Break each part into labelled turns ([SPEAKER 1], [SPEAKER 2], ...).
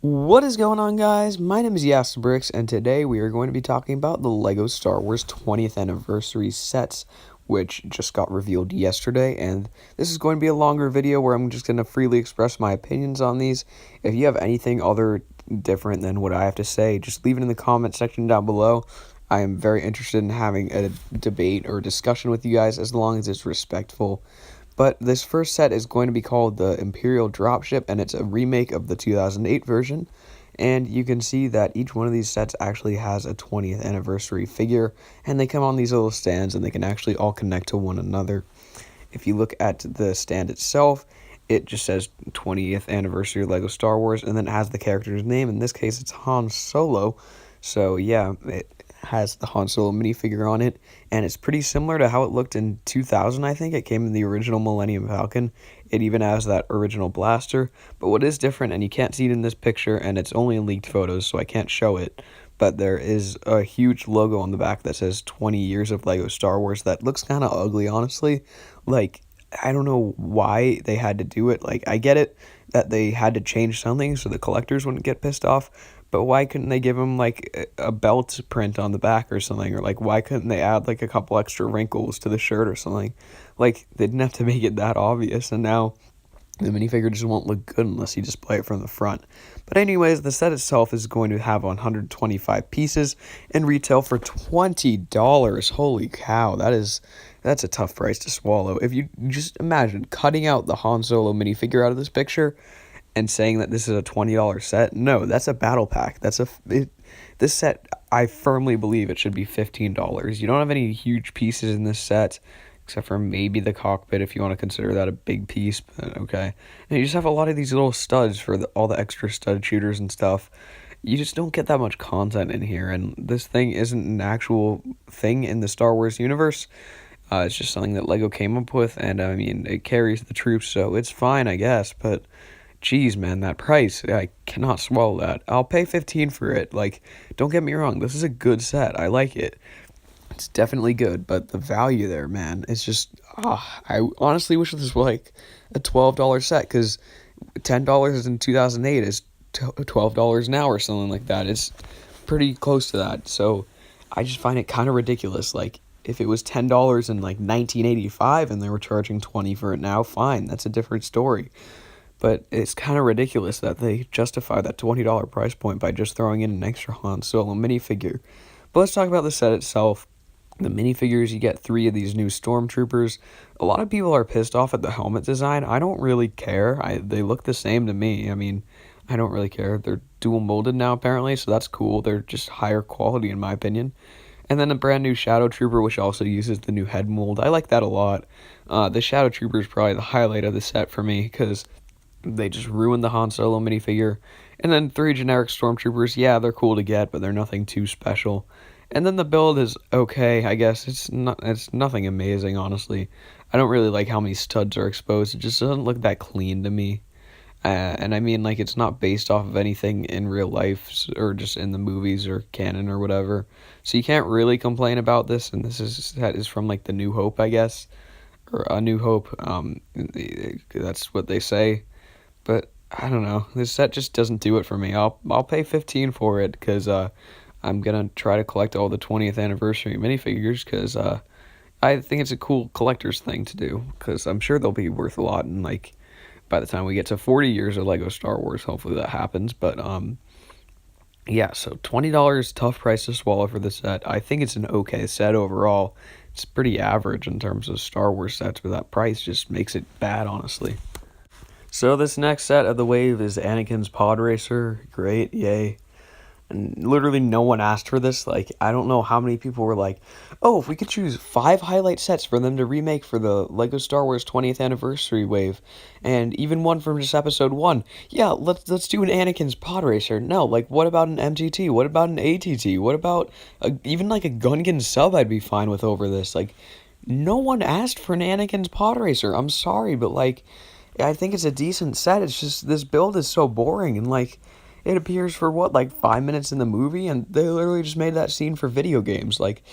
[SPEAKER 1] What is going on, guys? My name is Yastabrix, and today we are going to be talking about the LEGO Star Wars 20th Anniversary sets, which just got revealed yesterday, and this is going to be a longer video where I'm just going to freely express my opinions on these. If you have anything other different than what I have to say, just leave it in the comment section down below. I am very interested in having a debate or discussion with you guys as long as it's respectful. But this first set is going to be called the Imperial Dropship, and it's a remake of the 2008 version. And you can see that each one of these sets actually has a 20th anniversary figure, and they come on these little stands, and they can actually all connect to one another. If you look at the stand itself, it just says 20th anniversary LEGO Star Wars, and then it has the character's name. In this case, it's Han Solo. So yeah, it has the Han Solo minifigure on it, and it's pretty similar to how it looked in 2000, I think. It came in the original Millennium Falcon. It even has that original blaster, but what is different, and you can't see it in this picture, and it's only in leaked photos, so I can't show it, but there is a huge logo on the back that says 20 years of LEGO Star Wars that looks kind of ugly, honestly. Like, I don't know why they had to do it. Like, I get it that they had to change something so the collectors wouldn't get pissed off, but why couldn't they give him like a belt print on the back or something? Or like, why couldn't they add like a couple extra wrinkles to the shirt or something? Like, they didn't have to make it that obvious, and now the minifigure just won't look good unless you display it from the front. But anyways, the set itself is going to have 125 pieces and retail for $20. Holy cow, that's a tough price to swallow. If you just imagine cutting out the Han Solo minifigure out of this picture and saying that this is a $20 set, no, that's a battle pack. This set, I firmly believe it should be $15. You don't have any huge pieces in this set, except for maybe the cockpit if you want to consider that a big piece, but okay. And you just have a lot of these little studs for all the extra stud shooters and stuff. You just don't get that much content in here, and this thing isn't an actual thing in the Star Wars universe. It's just something that LEGO came up with, and I mean, it carries the troops, so it's fine, I guess, but geez, man, that price, I cannot swallow that. I'll pay 15 for it. Like, don't get me wrong, this is a good set. I like it. It's definitely good, but the value there, man, it's just, I honestly wish this was like a $12 set, because $10 in 2008 is $12 now or something like that. It's pretty close to that, so I just find it kind of ridiculous. Like, if it was $10 in like 1985 and they were charging 20 for it now, fine, that's a different story. But it's kind of ridiculous that they justify that $20 price point by just throwing in an extra Han Solo minifigure. But let's talk about the set itself. The minifigures, you get 3 of these new stormtroopers. A lot of people are pissed off at the helmet design. I don't really care. They look the same to me. I mean, I don't really care. They're dual molded now, apparently, so that's cool. They're just higher quality, in my opinion. And then a brand new Shadow Trooper, which also uses the new head mold. I like that a lot. The Shadow Trooper is probably the highlight of the set for me, because they just ruined the Han Solo minifigure. And then 3 generic stormtroopers, yeah, they're cool to get, but they're nothing too special. And then the build is okay, I guess. It's nothing amazing, honestly. I don't really like how many studs are exposed. It just doesn't look that clean to me. And I mean, like, it's not based off of anything in real life or just in the movies or canon or whatever. So you can't really complain about this. And that is from like the New Hope, I guess, or A New Hope. That's what they say. But I don't know. This set just doesn't do it for me. I'll pay 15 for it, because I'm gonna try to collect all the 20th anniversary minifigures, because I think it's a cool collector's thing to do, because I'm sure they'll be worth a lot, and like by the time we get to 40 years of LEGO Star Wars, hopefully that happens. But yeah, so $20, tough price to swallow for the set. I think it's an okay set overall. It's pretty average in terms of Star Wars sets, but that price just makes it bad, honestly. So this next set of the wave is Anakin's Pod Racer. Great, yay. And literally no one asked for this. Like, I don't know how many people were like, oh, if we could choose 5 highlight sets for them to remake for the LEGO Star Wars 20th anniversary wave, and even one from just episode 1, yeah, let's do an Anakin's Pod Racer. No, like, what about an MTT? What about an ATT? What about even like a Gungan sub I'd be fine with over this? Like, no one asked for an Anakin's Pod Racer. I'm sorry, but like, I think it's a decent set. It's just this build is so boring, and like, it appears for what, like 5 minutes in the movie, and they literally just made that scene for video games. Like,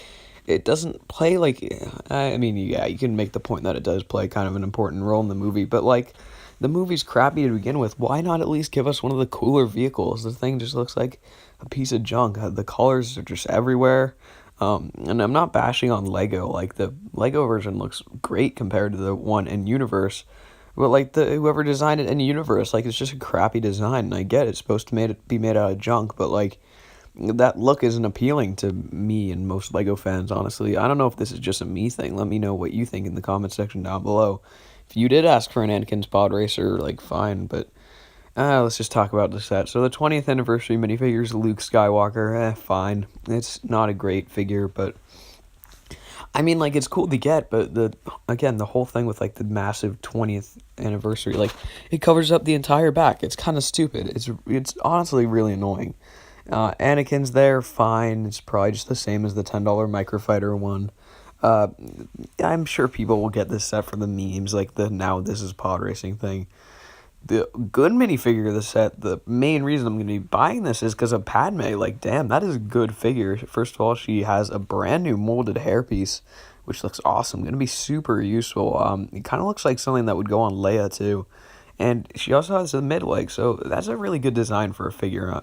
[SPEAKER 1] it doesn't play like, I mean, yeah, you can make the point that it does play kind of an important role in the movie, but like, the movie's crappy to begin with. Why not at least give us one of the cooler vehicles? The thing just looks like a piece of junk. The colors are just everywhere. And I'm not bashing on Lego. Like, the Lego version looks great compared to the one in Universe. But like, the whoever designed it in Universe, like, it's just a crappy design. And I get it's supposed to be made out of junk, but like, that look isn't appealing to me and most Lego fans, honestly. I don't know if this is just a me thing. Let me know what you think in the comment section down below. If you did ask for an Anakin's Pod Racer, like, fine, but let's just talk about the set. So the 20th anniversary minifigures, Luke Skywalker, fine. It's not a great figure, but I mean, like, it's cool to get, but the whole thing with like the massive 20th anniversary, like, it covers up the entire back. It's kind of stupid. It's honestly really annoying. Anakin's there, fine. It's probably just the same as the $10 Microfighter one. Uh, I'm sure people will get this set for the memes, like the now this is pod racing thing. The good minifigure of the set, the main reason I'm going to be buying this is because of Padme. Like, damn, that is a good figure. First of all, she has a brand new molded hairpiece, which looks awesome. Going to be super useful. It kind of looks like something that would go on Leia, too. And she also has a mid-leg, so that's a really good design for a figure.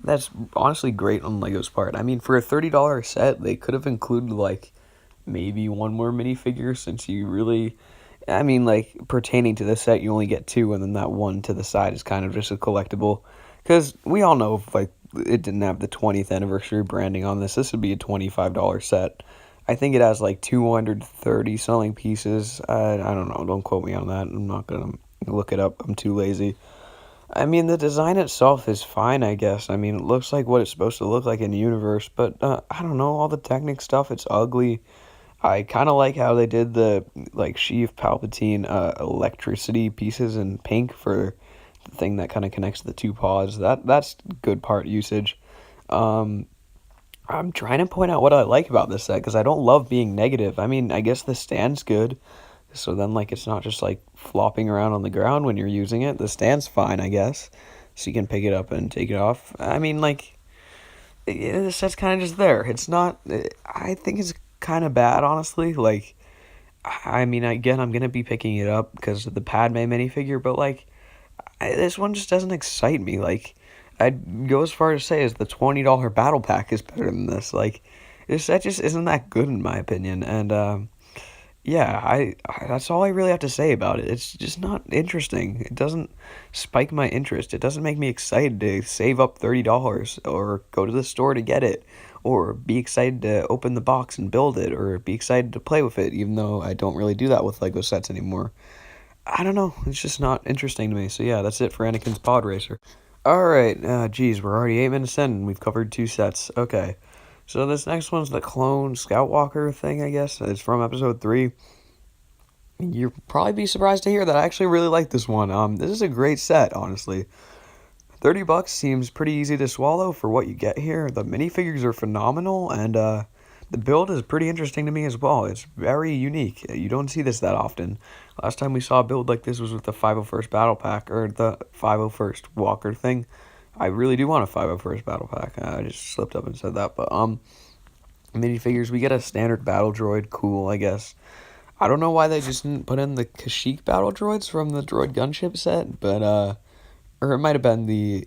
[SPEAKER 1] That's honestly great on Lego's part. I mean, for a $30 set, they could have included, like, maybe one more minifigure, since you really, I mean, like, pertaining to the set, you only get two, and then that one to the side is kind of just a collectible. Because we all know if, like, it didn't have the 20th anniversary branding on this would be a $25 set. I think it has, like, 230 selling pieces. I don't know. Don't quote me on that. I'm not going to look it up. I'm too lazy. I mean, the design itself is fine, I guess. I mean, it looks like what it's supposed to look like in the universe, but I don't know, all the Technic stuff, it's ugly. I kind of like how they did the, like, Sheev Palpatine electricity pieces in pink for the thing that kind of connects the two paws. That's good part usage. Um, I'm trying to point out what I like about this set, because I don't love being negative. I mean, I guess the stand's good. So then, like, it's not just, like, flopping around on the ground when you're using it. The stand's fine, I guess. So you can pick it up and take it off. I mean, like, the set's kind of just there. It's not, I think it's kind of bad, honestly. Like, I mean, again, I'm going to be picking it up because of the Padme minifigure, but, like, this one just doesn't excite me. Like, I'd go as far as to say as the $20 battle pack is better than this. Like, this set just isn't that good, in my opinion. And, yeah, that's all I really have to say about it. It's just not interesting. It doesn't spike my interest. It doesn't make me excited to save up $30 or go to the store to get it or be excited to open the box and build it or be excited to play with it, even though I don't really do that with Lego sets anymore. I don't know. It's just not interesting to me. So yeah, that's it for Anakin's Pod Racer. Alright, geez, we're already 8 minutes in and we've covered 2 sets. Okay. So this next one's the clone Scoutwalker thing, I guess. It's from episode 3. You'll probably be surprised to hear that I actually really like this one. This is a great set, honestly. $30 seems pretty easy to swallow for what you get here. The minifigures are phenomenal, and the build is pretty interesting to me as well. It's very unique. You don't see this that often. Last time we saw a build like this was with the 501st Battle Pack, or the 501st Walker thing. I really do want a 501st Battle Pack. I just slipped up and said that, but minifigures, we get a standard battle droid, cool, I guess. I don't know why they just didn't put in the Kashyyyk battle droids from the droid gunship set, but or it might have been the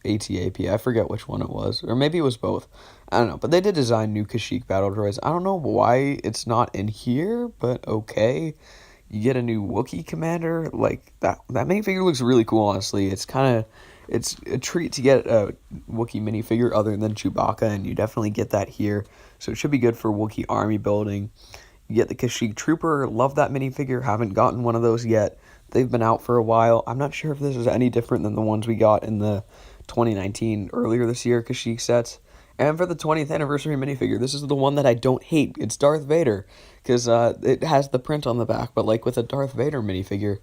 [SPEAKER 1] AT-AT. I forget which one it was, or maybe it was both. I don't know, but they did design new Kashyyyk battle droids. I don't know why it's not in here, but okay. You get a new Wookiee commander, like that minifigure looks really cool, honestly. It's a treat to get a Wookiee minifigure other than Chewbacca, and you definitely get that here. So it should be good for Wookiee army building. You get the Kashyyyk Trooper, love that minifigure, haven't gotten one of those yet. They've been out for a while. I'm not sure if this is any different than the ones we got in the 2019, earlier this year, Kashyyyk sets. And for the 20th anniversary minifigure, this is the one that I don't hate. It's Darth Vader, because it has the print on the back, but like with a Darth Vader minifigure,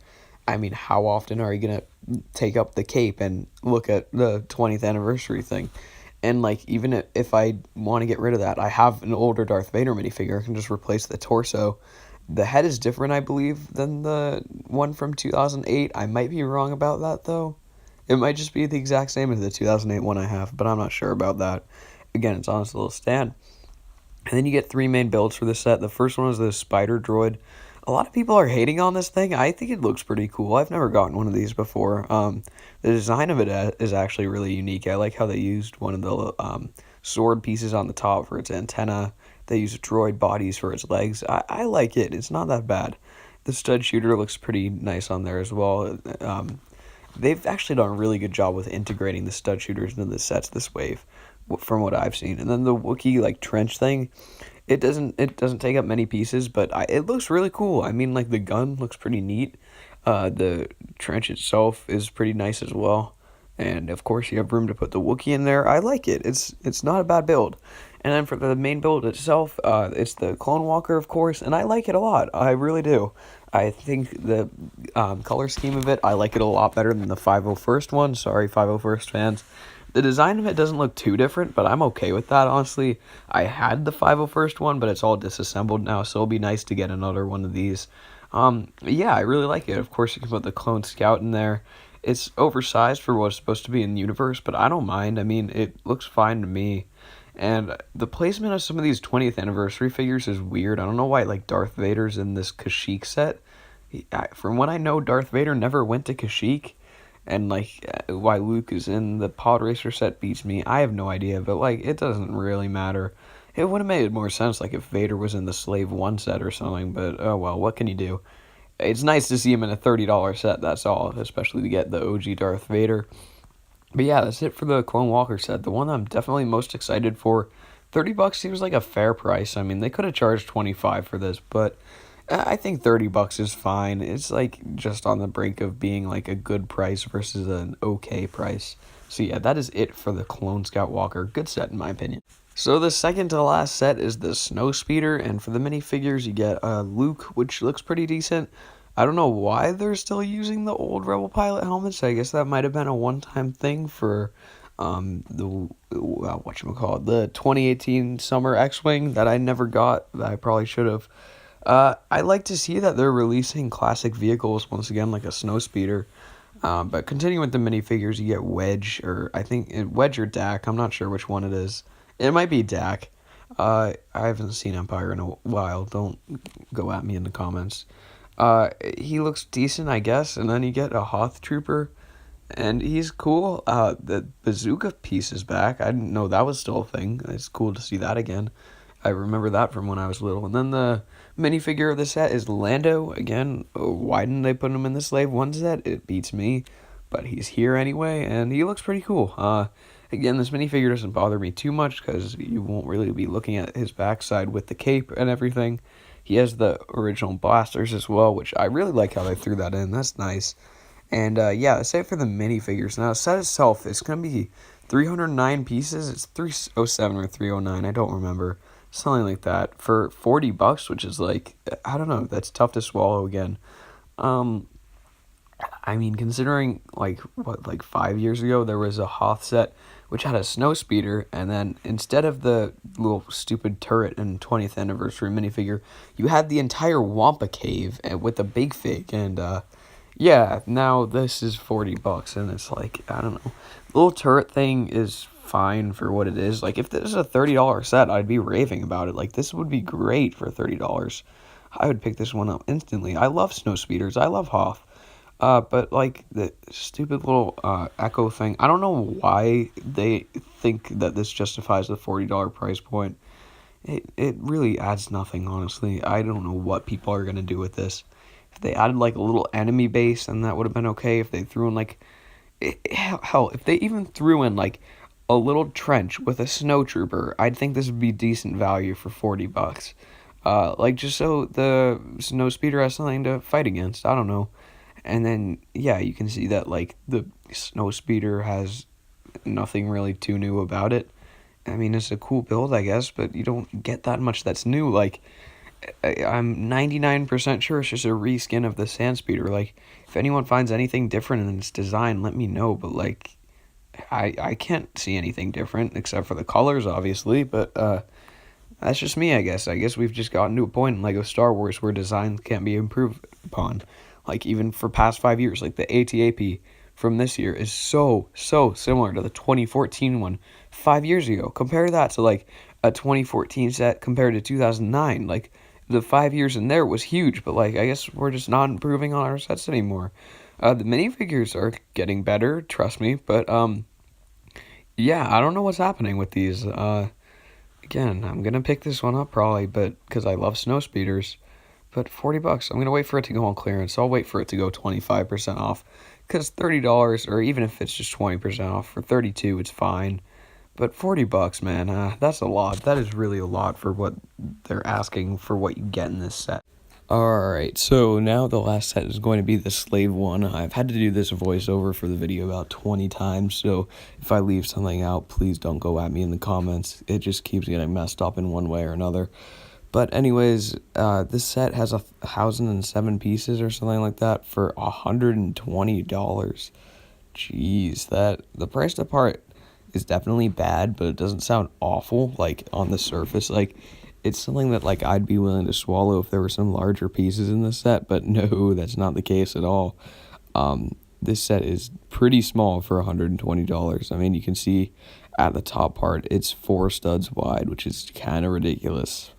[SPEAKER 1] I mean, how often are you going to take up the cape and look at the 20th anniversary thing? And, like, even if I want to get rid of that, I have an older Darth Vader minifigure. I can just replace the torso. The head is different, I believe, than the one from 2008. I might be wrong about that, though. It might just be the exact same as the 2008 one I have, but I'm not sure about that. Again, it's on this little stand. And then you get 3 main builds for this set. The first one is the Spider Droid. A lot of people are hating on this thing. I think it looks pretty cool. I've never gotten one of these before. The design of it is actually really unique. I like how they used one of the sword pieces on the top for its antenna. They used droid bodies for its legs. I like it. It's not that bad. The stud shooter looks pretty nice on there as well. They've actually done a really good job with integrating the stud shooters into the sets this wave, from what I've seen. And then the Wookiee like trench thing, it doesn't take up many pieces, but it looks really cool. I mean, like the gun looks pretty neat. The trench itself is pretty nice as well. And of course, you have room to put the Wookiee in there. I like it. It's not a bad build. And then for the main build itself, it's the Clone Walker, of course, and I like it a lot. I really do. I think the color scheme of it, I like it a lot better than the 501st one. Sorry, 501st fans. The design of it doesn't look too different, but I'm okay with that, honestly. I had the 501st one, but it's all disassembled now, so it'll be nice to get another one of these. Yeah, I really like it. Of course, you can put the Clone Scout in there. It's oversized for what it's supposed to be in the universe, but I don't mind. I mean, it looks fine to me. And the placement of some of these 20th anniversary figures is weird. I don't know why, like, Darth Vader's in this Kashyyyk set. From what I know, Darth Vader never went to Kashyyyk. And, like, why Luke is in the Pod Racer set beats me, I have no idea. But, like, it doesn't really matter. It would have made more sense, like, if Vader was in the Slave 1 set or something. But, oh well, what can you do? It's nice to see him in a $30 set, that's all. Especially to get the OG Darth Vader. But yeah, that's it for the Clone Walker set. The one I'm definitely most excited for. $30 seems like a fair price. I mean, they could have charged 25 for this, but I think $30 is fine. It's like just on the brink of being like a good price versus an okay price. So yeah, that is it for the Clone Scout Walker. Good set in my opinion. So the second to last set is the Snow Speeder, and for the minifigures you get Luke, which looks pretty decent. I don't know why they're still using the old Rebel pilot helmets. I guess that might have been a one-time thing for the whatchamacallit, the 2018 Summer X-Wing that I never got, that I probably should have. I like to see that they're releasing classic vehicles once again, like a Snow Speeder. But continuing with the minifigures, you get Wedge, or I think Wedge or Dak. I'm not sure which one it is. It might be Dak. I haven't seen Empire in a while. Don't go at me in the comments. He looks decent, I guess, and then you get a Hoth Trooper, and he's cool. The bazooka piece is back. I didn't know that was still a thing. It's cool to see that again. I remember that from when I was little. And then the minifigure of the set is Lando. Again, why didn't they put him in the Slave 1 set? It beats me, but he's here anyway, and he looks pretty cool. Again, this minifigure doesn't bother me too much because you won't really be looking at his backside with the cape and everything. He has the original blasters as well, which I really like how they threw that in. That's nice. And yeah, that's it for the minifigures. Now, the set itself is going to be 309 pieces. It's 307 or 309. I don't remember. Something like that. For $40, which is like, I don't know. That's tough to swallow again. I mean, considering, like, 5 years ago, there was a Hoth set which had a Snow Speeder, and then instead of the little stupid turret and 20th anniversary minifigure, you had the entire Wampa Cave with a Big Fig, and, yeah, now this is $40, and it's like, I don't know. The little turret thing is fine for what it is. Like, if this is a $30 set, I'd be raving about it. Like, this would be great for $30. I would pick this one up instantly. I love Snow Speeders. I love Hoth. But like the stupid little Echo thing, I don't know why they think that this justifies the $40 price point. It really adds nothing, honestly. I don't know what people are gonna do with this. If they added like a little enemy base, then that would have been okay. If they threw in like, hell, if they even threw in like a little trench with a snow trooper, I'd think this would be decent value for $40. Like just so the Snow Speeder has something to fight against. I don't know. And then, yeah, you can see that, like, the Snow Speeder has nothing really too new about it. I mean, it's a cool build, I guess, but you don't get that much that's new. Like, I'm 99% sure it's just a reskin of the Sand Speeder. Like, if anyone finds anything different in its design, let me know. But, like, I can't see anything different, except for the colors, obviously. But, that's just me, I guess. I guess we've just gotten to a point in LEGO Star Wars where designs can't be improved upon. Like, even for past 5 years, like, the AT-AP from this year is so similar to the 2014 one 5 years ago. Compare that to, like, a 2014 set compared to 2009. Like, the 5 years in there was huge, but like I guess we're just not improving on our sets anymore. The minifigures are getting better, trust me, but yeah, I don't know what's happening with these. Again, I'm gonna pick this one up probably, but because I love snow speeders. But $40, I'm gonna wait for it to go on clearance. I'll wait for it to go 25% off, because $30, or even if it's just 20% off for 32, it's fine. But $40, man, that's a lot. That is really a lot for what they're asking for what you get in this set. Alright, so now the last set is going to be the Slave one. I've had to do this voiceover for the video about 20 times, so if I leave something out, please don't go at me in the comments. It just keeps getting messed up in one way or another. But anyways, this set has 1,007 pieces or something like that for $120. Jeez, the price to part is definitely bad, but it doesn't sound awful, like, on the surface. Like, it's something that, like, I'd be willing to swallow if there were some larger pieces in the set, but no, that's not the case at all. This set is pretty small for $120. I mean, you can see at the top part, it's 4 studs wide, which is kind of ridiculous.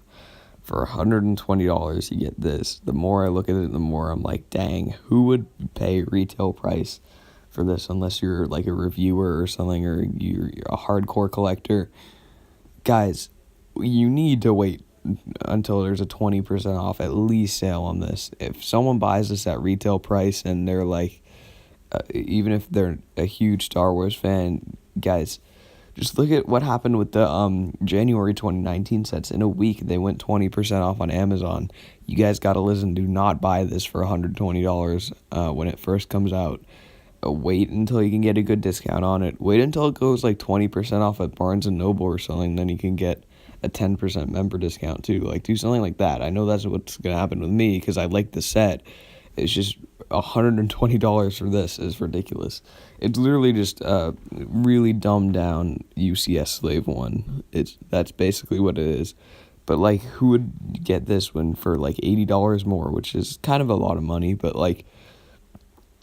[SPEAKER 1] For $120, you get this. The more I look at it, the more I'm like, dang, who would pay retail price for this unless you're like a reviewer or something, or you're a hardcore collector? Guys, you need to wait until there's a 20% off at least sale on this. If someone buys this at retail price and they're like, even if they're a huge Star Wars fan, guys, just look at what happened with the January 2019 sets. In a week, they went 20% off on Amazon. You guys got to listen. Do not buy this for $120 when it first comes out. Wait until you can get a good discount on it. Wait until it goes like 20% off at Barnes & Noble or something. Then you can get a 10% member discount too. Like, do something like that. I know that's what's going to happen with me because I like the set. It's just $120 for this is ridiculous. It's literally just a really dumbed down UCS Slave one. That's basically what it is. But like, who would get this one for like $80 more, which is kind of a lot of money. But like,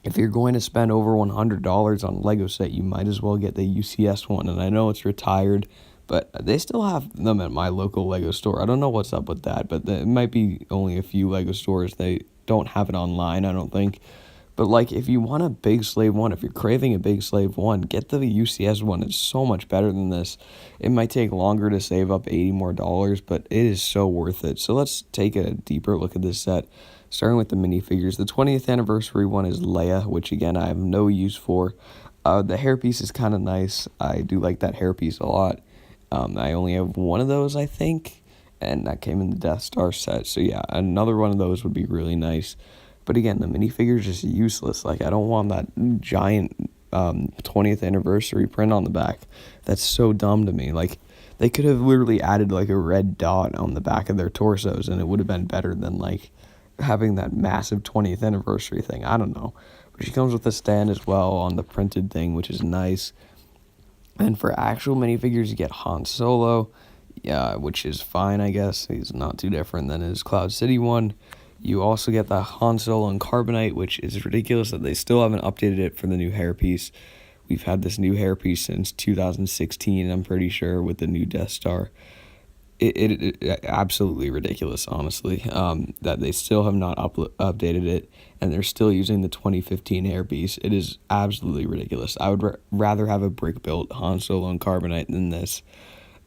[SPEAKER 1] if you're going to spend over $100 on a Lego set, you might as well get the UCS one. And I know it's retired, but they still have them at my local Lego store. I don't know what's up with that, but it might be only a few Lego stores. They don't have it online, I don't think. But like, if you want a big Slave one, if you're craving a big Slave one, get the UCS one. It's so much better than this. It might take longer to save up $80 more, but it is so worth it. So let's take a deeper look at this set, starting with the minifigures. The 20th anniversary one is Leia, which again I have no use for. The hairpiece is kind of nice. I do like that hairpiece a lot. I only have one of those, I think, and that came in the Death Star set. So yeah, another one of those would be really nice. But again, the minifigure is just useless. Like, I don't want that giant 20th anniversary print on the back. That's so dumb to me. Like, they could have literally added like a red dot on the back of their torsos, and it would have been better than like having that massive 20th anniversary thing. I don't know. But she comes with a stand as well on the printed thing, which is nice. And for actual minifigures, you get Han Solo, which is fine, I guess. He's not too different than his Cloud City one. You also get the Han Solo and Carbonite, which is ridiculous that they still haven't updated it for the new hairpiece. We've had this new hairpiece since 2016, I'm pretty sure, with the new Death Star. It absolutely ridiculous, honestly, that they still have not updated it, and they're still using the 2015 hairpiece. It is absolutely ridiculous. I would rather have a brick-built Han Solo and Carbonite than this.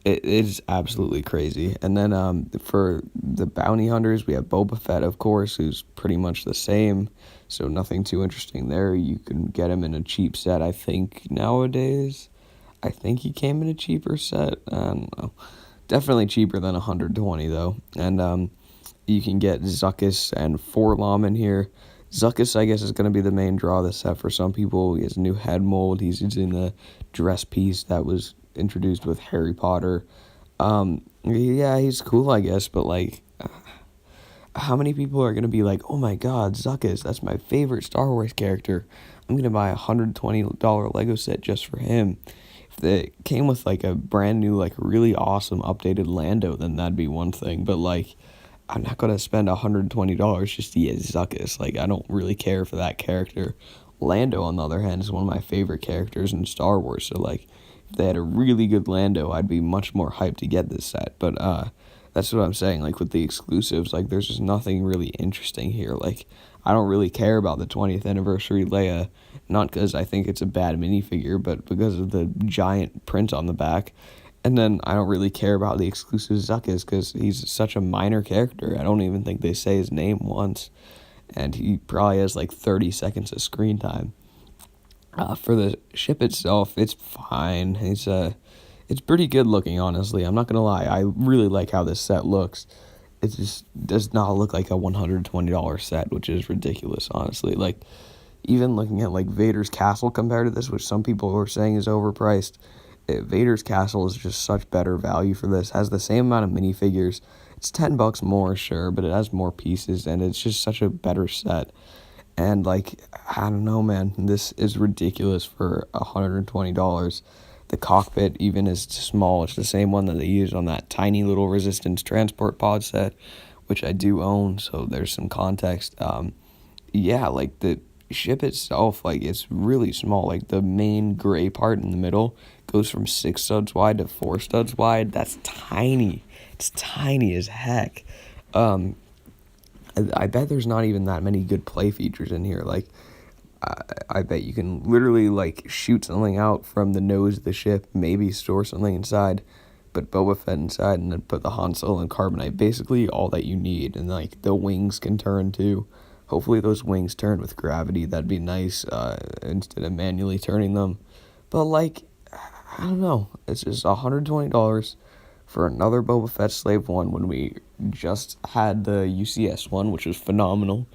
[SPEAKER 1] It is absolutely crazy. And then for the bounty hunters, we have Boba Fett, of course, who's pretty much the same, so nothing too interesting there. You can get him in a cheap set, I think, nowadays. I think he came in a cheaper set. I don't know. Definitely cheaper than 120 though. And you can get Zuckuss and 4-LOM in here. Zuckuss, I guess, is going to be the main draw of the set for some people. He has a new head mold. He's using the dress piece that was introduced with Harry Potter. Yeah, he's cool, I guess, but like, how many people are going to be like, oh my god, Zuckuss, that's my favorite Star Wars character. I'm going to buy a $120 Lego set just for him. If it came with like a brand new, like really awesome updated Lando, then that'd be one thing. But like, I'm not going to spend $120 just to get Zuckuss. Like, I don't really care for that character. Lando, on the other hand, is one of my favorite characters in Star Wars. So like, if they had a really good Lando, I'd be much more hyped to get this set. But that's what I'm saying. Like with the exclusives, like there's just nothing really interesting here. Like I don't really care about the 20th anniversary Leia, not because I think it's a bad minifigure, but because of the giant print on the back. And then I don't really care about the exclusive Zuckuss because he's such a minor character. I don't even think they say his name once, and he probably has like 30 seconds of screen time. For the ship itself, it's fine. It's pretty good looking, honestly. I'm not gonna lie. I really like how this set looks. It just does not look like a $120 set, which is ridiculous, honestly. Like, even looking at like Vader's castle compared to this, which some people were saying is overpriced, Vader's castle is just such better value for this. Has the same amount of minifigures. It's $10 more, sure, but it has more pieces, and it's just such a better set. And like, I don't know, man, this is ridiculous for $120. The cockpit even is small. It's the same one that they use on that tiny little Resistance transport pod set, which I do own, so there's some context. Yeah, like the ship itself, like it's really small. Like the main gray part in the middle goes from 6 studs wide to 4 studs wide. That's tiny. It's tiny as heck. I bet there's not even that many good play features in here. Like, I bet you can literally, like, shoot something out from the nose of the ship, maybe store something inside, put Boba Fett inside, and then put the Han Solo and Carbonite. Basically, all that you need. And, like, the wings can turn, too. Hopefully those wings turn with gravity. That'd be nice, instead of manually turning them. But, like, I don't know. It's just $120 for another Boba Fett Slave 1 when we just had the UCS one, which was phenomenal,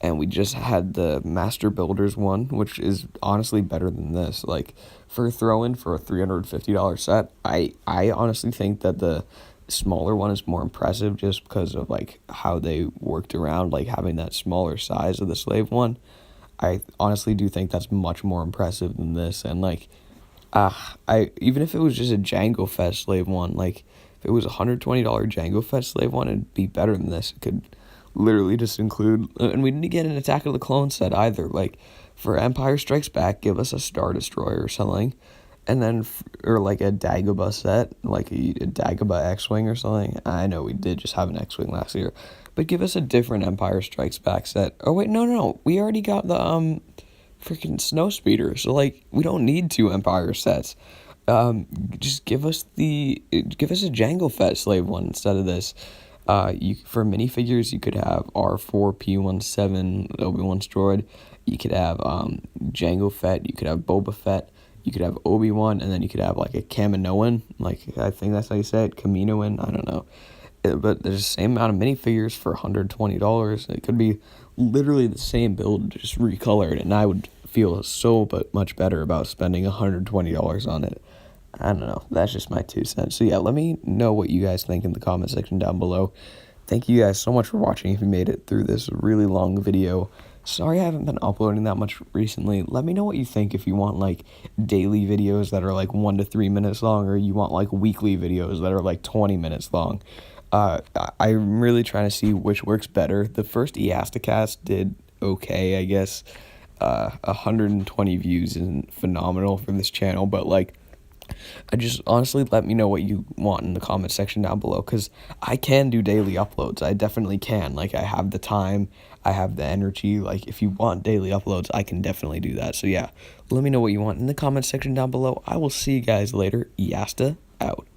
[SPEAKER 1] and we just had the Master Builders one, which is honestly better than this. Like, for a throw-in for a $350 set, I honestly think that the smaller one is more impressive just because of, like, how they worked around, like, having that smaller size of the Slave one. I honestly do think that's much more impressive than this, and, like, I even if it was just a Jango Fett Slave one, like if it was $120 Jango Fett Slave one, it'd be better than this. It could literally just include, and we didn't get an Attack of the Clones set either. Like for Empire Strikes Back, give us a Star Destroyer or something, and then or like a Dagobah set, like a Dagobah X-wing or something. I know we did just have an X-wing last year, but give us a different Empire Strikes Back set. Oh wait, no, we already got the freaking Snowspeeder, so like we don't need 2 Empire sets. Just give us a Jango Fett Slave one instead of this. You for minifigures you could have R4P17 Obi-Wan's droid. You could have Jango Fett. You could have Boba Fett. You could have Obi-Wan, and then you could have like a Kaminoan. Like I think that's how you say it, Kaminoan. I don't know. But there's the same amount of minifigures for $120. It could be literally the same build, just recolored, and I would feel so much better about spending $120 on it. I don't know. That's just my 2 cents. So yeah, let me know what you guys think in the comment section down below. Thank you guys so much for watching if you made it through this really long video. Sorry I haven't been uploading that much recently. Let me know what you think if you want like daily videos that are like 1 to 3 minutes long, or you want like weekly videos that are like 20 minutes long. I'm really trying to see which works better. The first Easticast did okay, I guess. 120 views isn't phenomenal for this channel, but like, I just honestly let me know what you want in the comment section down below, because I can do daily uploads. I definitely can. Like, I have the time, I have the energy. Like, if you want daily uploads, I can definitely do that. So yeah, let me know what you want in the comment section down below. I will see you guys later. Yasta out.